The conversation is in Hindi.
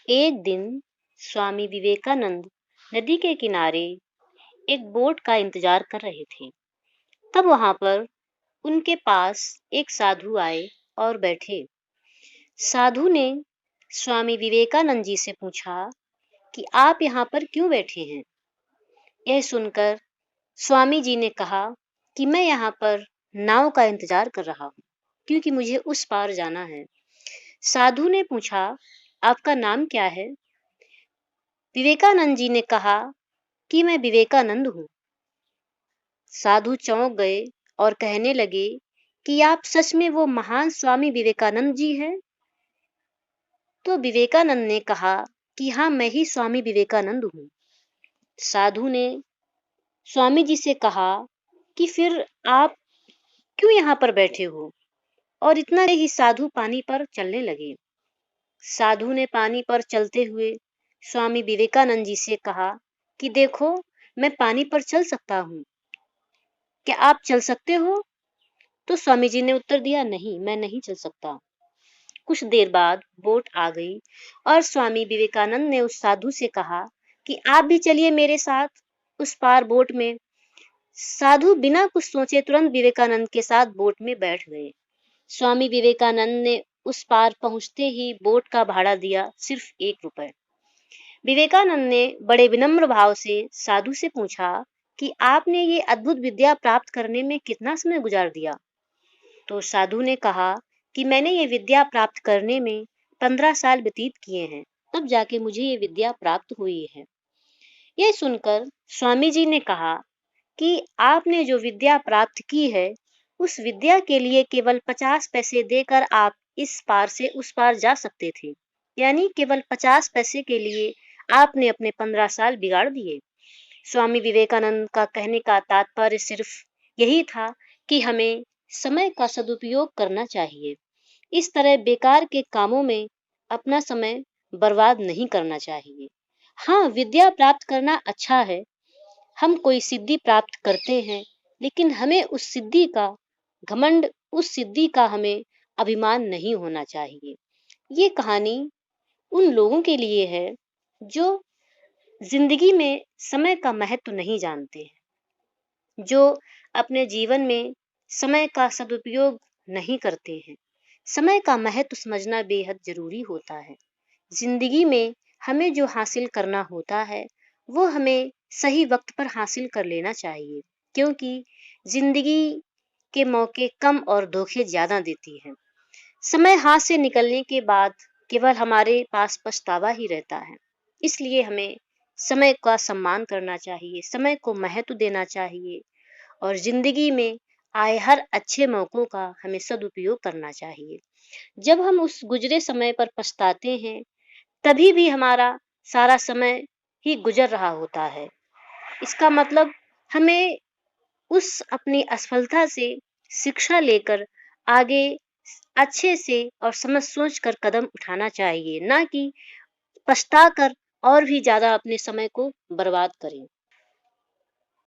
एक दिन स्वामी विवेकानंद नदी के किनारे एक बोट का इंतजार कर रहे थे। तब वहां पर उनके पास एक साधु आए और बैठे। साधु ने स्वामी विवेकानंद जी से पूछा कि आप यहाँ पर क्यों बैठे हैं। यह सुनकर स्वामी जी ने कहा कि मैं यहाँ पर नाव का इंतजार कर रहा हूँ, क्योंकि मुझे उस पार जाना है। साधु ने पूछा, आपका नाम क्या है? विवेकानंद जी ने कहा कि मैं विवेकानंद हूँ। साधु चौंक गए और कहने लगे कि आप सच में वो महान स्वामी विवेकानंद जी हैं? तो विवेकानंद ने कहा कि हाँ, मैं ही स्वामी विवेकानंद हूँ। साधु ने स्वामी जी से कहा कि फिर आप क्यों यहाँ पर बैठे हो? और इतना ही साधु पानी पर चलने लगे। साधु ने पानी पर चलते हुए स्वामी विवेकानंद जी से कहा कि देखो, मैं पानी पर चल सकता हूँ, क्या आप चल सकते हो? तो स्वामी जी ने उत्तर दिया, नहीं, मैं नहीं चल सकता। कुछ देर बाद बोट आ गई और स्वामी विवेकानंद ने उस साधु से कहा कि आप भी चलिए मेरे साथ उस पार बोट में। साधु बिना कुछ सोचे तुरंत विवेकानंद के साथ बोट में बैठ गए। स्वामी विवेकानंद ने उस पार पहुंचते ही बोट का भाड़ा दिया, सिर्फ 1 रुपए। विवेकानंद ने बड़े विनम्र भाव से साधु से पूछा कि आपने ये अद्भुत विद्या प्राप्त करने में कितना समय गुजार दिया? तो साधु ने कहा कि मैंने ये विद्या प्राप्त करने में 15 साल व्यतीत किए हैं, तब जाके मुझे ये विद्या प्राप्त हुई है। यह सुनकर स्वामी जी ने कहा कि आपने जो विद्या प्राप्त की है, उस विद्या के लिए केवल 50 पैसे देकर आप इस पार से उस पार जा सकते थे। यानी केवल 50 पैसे के लिए आपने अपने 15 साल बिगाड़ दिए। स्वामी विवेकानंद का कहने का तात्पर्य सिर्फ यही था कि हमें समय का सदुपयोग करना चाहिए। इस तरह बेकार के कामों में अपना समय बर्बाद नहीं करना चाहिए। हाँ, विद्या प्राप्त करना अच्छा है, हम कोई सिद्धि प्राप्त करते हैं, लेकिन हमें उस सिद्धि का घमंड, उस सिद्धि का हमें अभिमान नहीं होना चाहिए। ये कहानी उन लोगों के लिए है जो जिंदगी में समय का महत्व नहीं जानते हैं, जो अपने जीवन में समय का सदुपयोग नहीं करते हैं। समय का महत्व समझना बेहद जरूरी होता है। जिंदगी में हमें जो हासिल करना होता है, वो हमें सही वक्त पर हासिल कर लेना चाहिए, क्योंकि जिंदगी के मौके कम और धोखे ज्यादा देती है। समय हाथ से निकलने के बाद केवल हमारे पास पछतावा ही रहता है। इसलिए हमें समय का सम्मान करना चाहिए, समय को महत्व देना चाहिए और जिंदगी में आए हर अच्छे मौकों का हमें सदुपयोग करना चाहिए। जब हम उस गुजरे समय पर पछताते हैं, तभी भी हमारा सारा समय ही गुजर रहा होता है। इसका मतलब हमें उस अपनी असफलता से शिक्षा लेकर आगे अच्छे से और समझ सोच कर कदम उठाना चाहिए, ना कि पछता कर और भी ज्यादा अपने समय को बर्बाद करें।